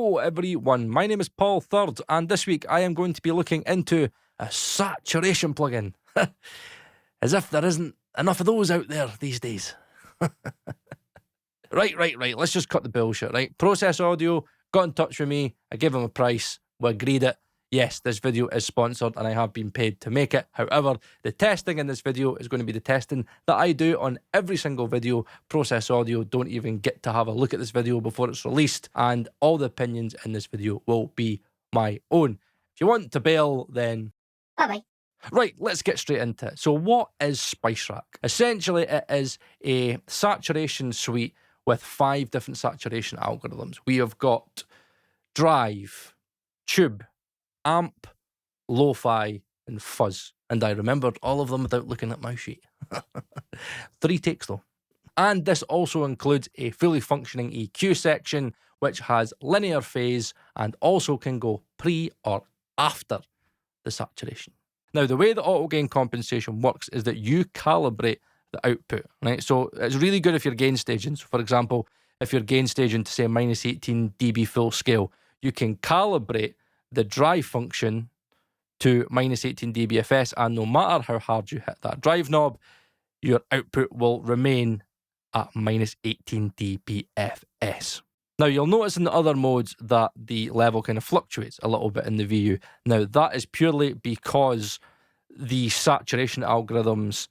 Hello everyone, my name is Paul Third, and this week I am going to be looking into a saturation plugin. As if there isn't enough of those out there these days. Right, let's just cut the bullshit, right? Process Audio got in touch with me, I gave them a price, we agreed it. Yes, this video is sponsored and I have been paid to make it. However, the testing in this video is going to be the testing that I do on every single video. Process Audio don't even get to have a look at this video before it's released, and all the opinions in this video will be my own. If you want to bail, then bye-bye. Right, let's get straight into it. So what is Spicerack? Essentially, it is a saturation suite with 5 different saturation algorithms. We have got drive, tube, amp, lo-fi, and fuzz. And I remembered all of them without looking at my sheet. 3 takes though. And this also includes a fully functioning EQ section, which has linear phase and also can go pre or after the saturation. Now, the way the autogain compensation works is that you calibrate the output, right? So it's really good if you're gain staging. So for example, if you're gain staging to say minus 18 dB full scale, you can calibrate the drive function to minus 18 dBFS, and no matter how hard you hit that drive knob, your output will remain at minus 18 dBFS. Now, you'll notice in the other modes that the level kind of fluctuates a little bit in the VU. Now, that is purely because the saturation algorithms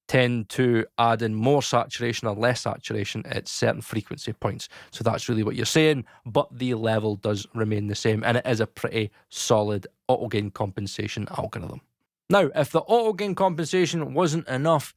tend to add in more saturation or less saturation at certain frequency points. So that's really what you're saying, but the level does remain the same, and it is a pretty solid autogain compensation algorithm. Now, if the autogain compensation wasn't enough,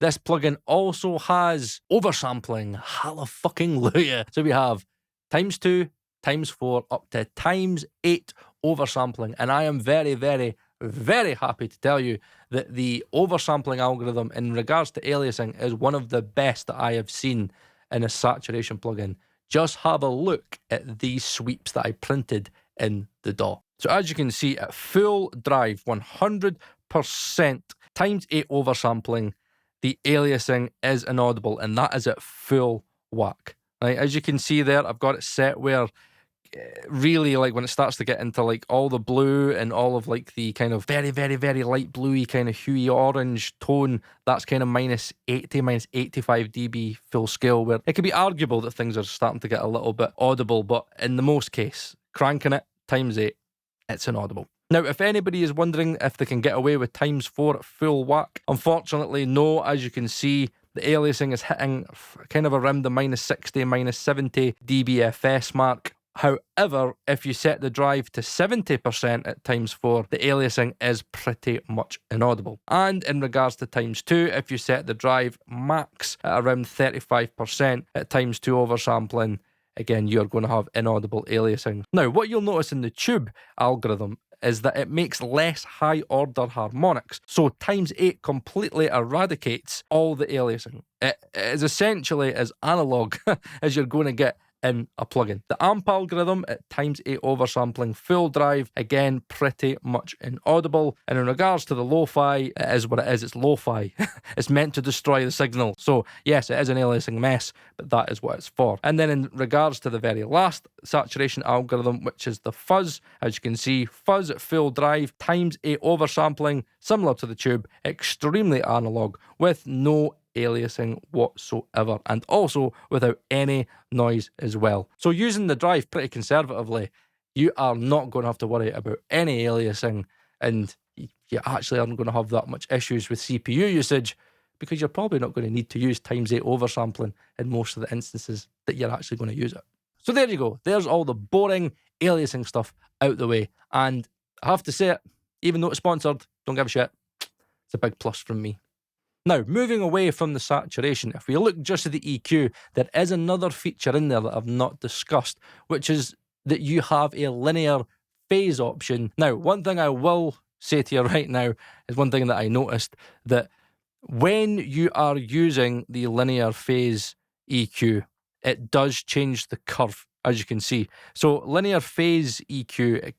this plugin also has oversampling. Hallelujah. So we have ×2, ×4, up to ×8 oversampling, and I am very, very, very happy to tell you that the oversampling algorithm in regards to aliasing is one of the best that I have seen in a saturation plugin. Just have a look at these sweeps that I printed in the DAW. So as you can see, at full drive, 100% ×8 oversampling, the aliasing is inaudible, and that is at full whack. Right, as you can see there, I've got it set where really, like, when it starts to get into like all the blue and all of like the kind of very, very, very light bluey kind of huey orange tone, that's kind of minus 80, minus 85 dB full scale, where it could be arguable that things are starting to get a little bit audible, but in the most case, cranking it ×8, it's inaudible. Now, if anybody is wondering if they can get away with ×4 at full whack, unfortunately, no. As you can see, the aliasing is hitting kind of around the minus 60, minus 70 dBFS mark. However, if you set the drive to 70% at ×4, the aliasing is pretty much inaudible. And in regards to ×2, if you set the drive max at around 35% at ×2 oversampling, again, you're going to have inaudible aliasing. Now, what you'll notice in the tube algorithm is that it makes less high order harmonics. So ×8 completely eradicates all the aliasing. It is essentially as analog as you're going to get in a plugin. The amp algorithm at ×8 oversampling full drive, again, pretty much inaudible. And in regards to the lo-fi, it is what it is. It's lo-fi. It's meant to destroy the signal. So yes, it is an aliasing mess, but that is what it's for. And then in regards to the very last saturation algorithm, which is the fuzz, as you can see, fuzz at full drive, ×8 oversampling, similar to the tube, extremely analog with no aliasing whatsoever, and also without any noise as well. So using the drive pretty conservatively, you are not going to have to worry about any aliasing, and you actually aren't going to have that much issues with CPU usage, because you're probably not going to need to use ×8 oversampling in most of the instances that you're actually going to use it. So there you go. There's all the boring aliasing stuff out the way, and I have to say it, even though it's sponsored, don't give a shit. It's a big plus from me. Now, moving away from the saturation, if we look just at the EQ, there is another feature in there that I've not discussed, which is that you have a linear phase option. Now, one thing I will say to you right now is one thing that I noticed, that when you are using the linear phase EQ, it does change the curve, as you can see. So linear phase EQ,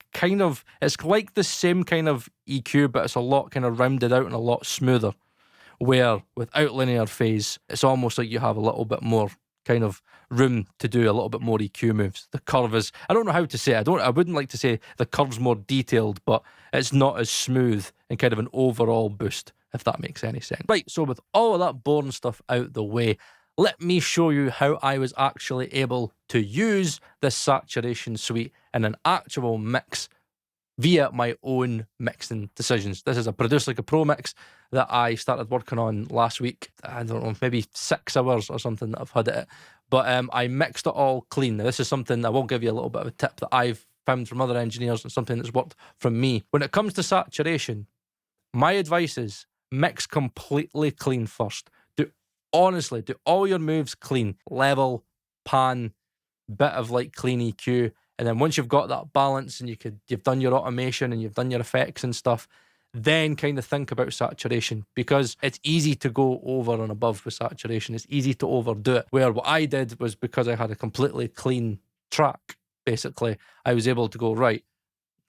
it's like the same kind of EQ, but it's a lot kind of rounded out and a lot smoother. Where without linear phase, it's almost like you have a little bit more kind of room to do a little bit more EQ moves. The curve is, I don't know how to say it. I wouldn't like to say the curve's more detailed, but it's not as smooth and kind of an overall boost, if that makes any sense. Right, so with all of that boring stuff out the way, let me show you how I was actually able to use this saturation suite in an actual mix via my own mixing decisions. This is a Produce Like a Pro mix that I started working on last week. I don't know, maybe 6 hours or something that I've had it. But I mixed it all clean. Now, this is something I will give you a little bit of a tip that I've found from other engineers and something that's worked from me. When it comes to saturation, my advice is mix completely clean first. Honestly, do all your moves clean. Level, pan, bit of like clean EQ. And then once you've got that balance and you've done your automation and you've done your effects and stuff, then kind of think about saturation, because it's easy to go over and above with saturation. It's easy to overdo it. Where what I did was, because I had a completely clean track, basically, I was able to go, right,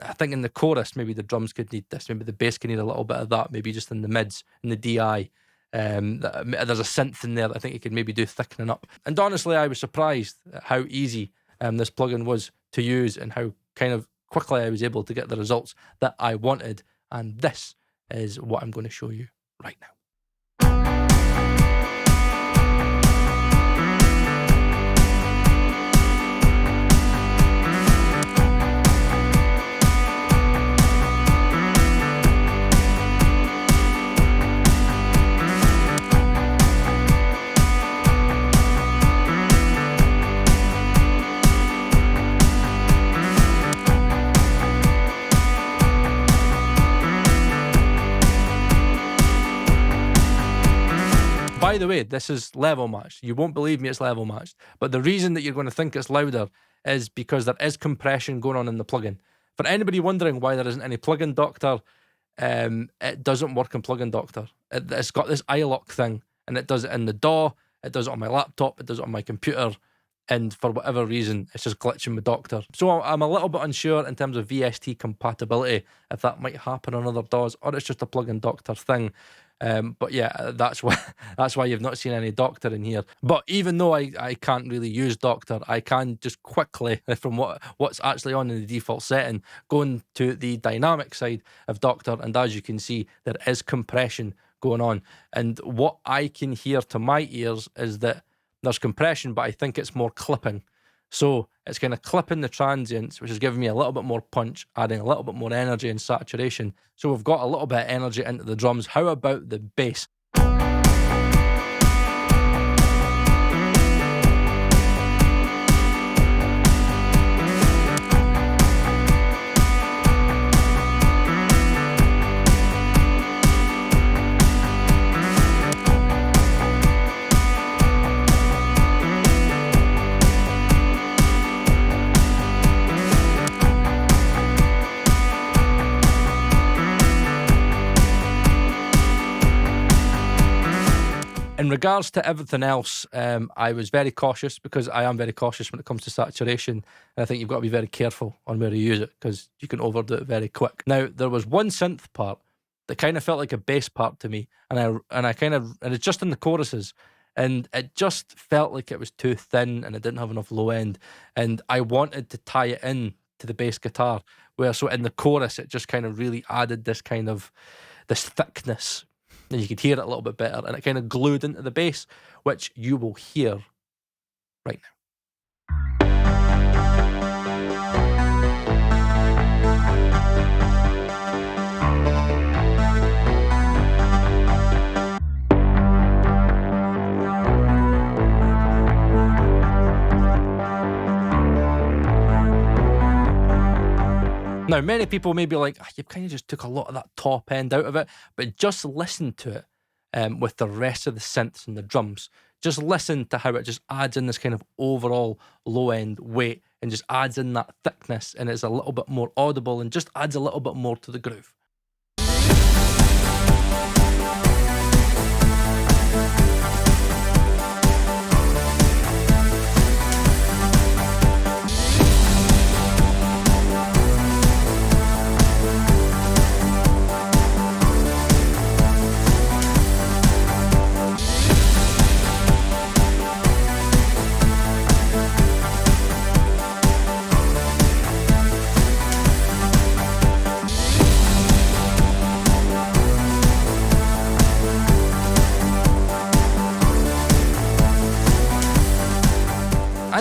I think in the chorus, maybe the drums could need this, maybe the bass could need a little bit of that, maybe just in the mids, in the DI. There's a synth in there that I think you could maybe do thickening up. And honestly, I was surprised at how easy this plugin was to use and how kind of quickly I was able to get the results that I wanted. And this is what I'm going to show you right now. By the way, this is level matched. You won't believe me, it's level matched. But the reason that you're going to think it's louder is because there is compression going on in the plugin. For anybody wondering why there isn't any plugindoctor, it doesn't work in plugindoctor. It's got this iLock thing, and it does it in the DAW, it does it on my laptop, it does it on my computer, and for whatever reason, it's just glitching with Doctor. So I'm a little bit unsure in terms of VST compatibility, if that might happen on other DAWs, or it's just a plugindoctor thing. But yeah, that's why you've not seen any Doctor in here. But even though I can't really use Doctor, I can just quickly, from what's actually on in the default setting, go into the dynamic side of Doctor, and as you can see, there is compression going on. And what I can hear to my ears is that there's compression, but I think it's more clipping. So it's kind of clipping the transients, which is giving me a little bit more punch, adding a little bit more energy and saturation. So we've got a little bit of energy into the drums. How about the bass? In regards to everything else, I was very cautious, because I am very cautious when it comes to saturation. And I think you've got to be very careful on where you use it, because you can overdo it very quick. Now, there was one synth part that kind of felt like a bass part to me. And it's just in the choruses. And it just felt like it was too thin and it didn't have enough low end. And I wanted to tie it in to the bass guitar, so in the chorus, it just kind of really added this thickness. And you could hear it a little bit better, and it kind of glued into the bass, which you will hear right now. Now, many people may be like, you kind of just took a lot of that top end out of it, but just listen to it with the rest of the synths and the drums. Just listen to how it just adds in this kind of overall low end weight and just adds in that thickness, and it's a little bit more audible and just adds a little bit more to the groove.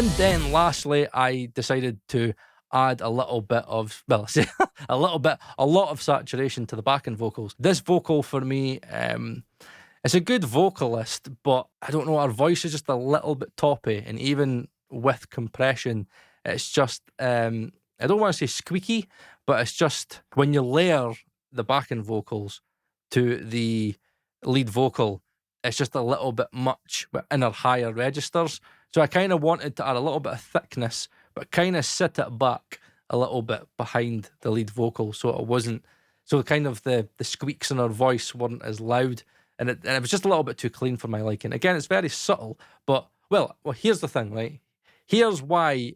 And then lastly, I decided to add a little bit of, well, a lot of saturation to the backing vocals. This vocal for me, it's a good vocalist, but I don't know, her voice is just a little bit toppy, and even with compression, it's just, I don't want to say squeaky, but it's just, when you layer the backing vocals to the lead vocal, it's just a little bit much in her higher registers. So I kind of wanted to add a little bit of thickness, but kind of sit it back a little bit behind the lead vocal, so it wasn't, so kind of the squeaks in her voice weren't as loud, and it was just a little bit too clean for my liking. Again, it's very subtle, but well, here's the thing, right? Here's why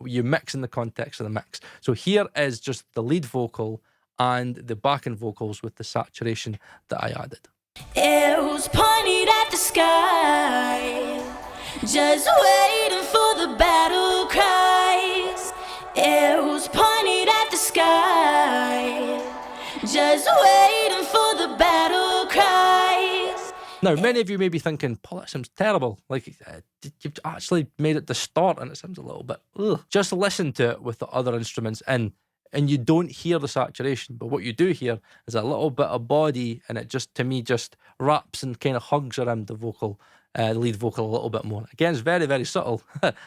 you mix in the context of the mix. So here is just the lead vocal and the backing vocals with the saturation that I added. Arrows pointed at the sky, just waiting for the battle cries. Arrows pointed at the sky, just waiting for the battle cries. Now, many of you may be thinking, Paul, that sounds terrible. Like, you've actually made it distort and it sounds a little bit, ugh. Just listen to it with the other instruments in, and you don't hear the saturation. But what you do hear is a little bit of body, and it just, to me, just wraps and kind of hugs around the vocal, the lead vocal a little bit more. Again, it's very, very subtle.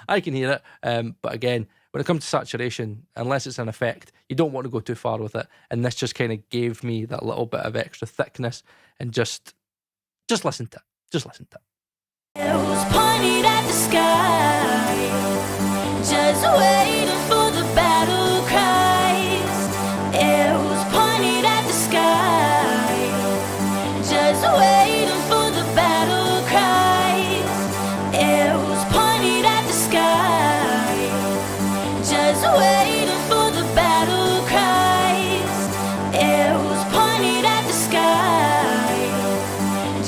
I can hear it. But again, when it comes to saturation, unless it's an effect, you don't want to go too far with it. And this just kind of gave me that little bit of extra thickness, and just listen to it. Just listen to it. Arrows pointed at the sky, just waiting for the battle cries. Arrows pointed at the sky, just waiting for the battle cries. Arrows pointed at the sky, just waiting for the battle cries. Arrows pointed at the sky,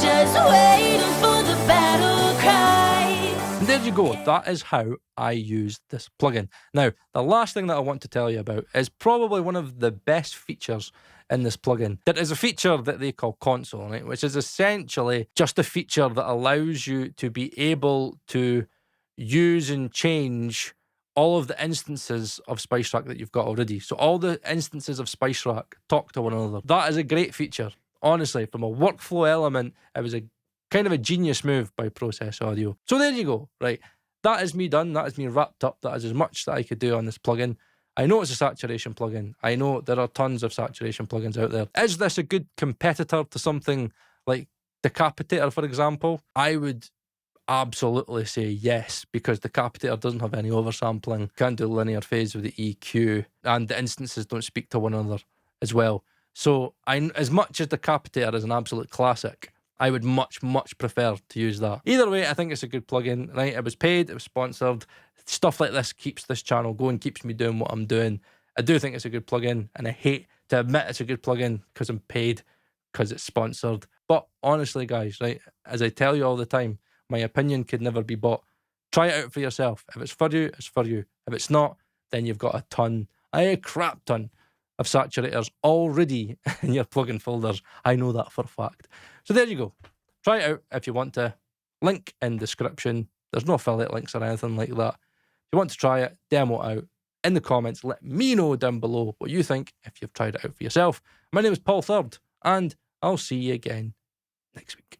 just waiting for the battle cries. And there you go. That is how I used this plugin. Now, the last thing that I want to tell you about is probably one of the best features in this plugin. It is a feature that they call console, right? Which is essentially just a feature that allows you to be able to use and change all of the instances of Spicerack that you've got already. So all the instances of Spicerack talk to one another. That is a great feature. Honestly, from a workflow element, it was a kind of a genius move by Process Audio. So there you go, right? That is me done. That is me wrapped up. That is as much that I could do on this plugin. I know it's a saturation plugin. I know there are tons of saturation plugins out there. Is this a good competitor to something like Decapitator, for example? I would absolutely say yes, because Decapitator doesn't have any oversampling, can't do linear phase with the EQ, and the instances don't speak to one another as well. So as much as Decapitator is an absolute classic, I would much prefer to use that. Either way, I think it's a good plugin, right? It was paid, it was sponsored. Stuff like this keeps this channel going, keeps me doing what I'm doing. I do think it's a good plugin, and I hate to admit it's a good plugin because I'm paid, because it's sponsored. But honestly, guys, right, as I tell you all the time, my opinion could never be bought. Try it out for yourself. If it's for you, it's for you. If it's not, then you've got a crap ton of saturators already in your plugin folders. I know that for a fact. So there you go. Try it out if you want to. Link in description. There's no affiliate links or anything like that. If you want to try it, demo it out in the comments. Let me know down below what you think if you've tried it out for yourself. My name is Paul Third, and I'll see you again next week.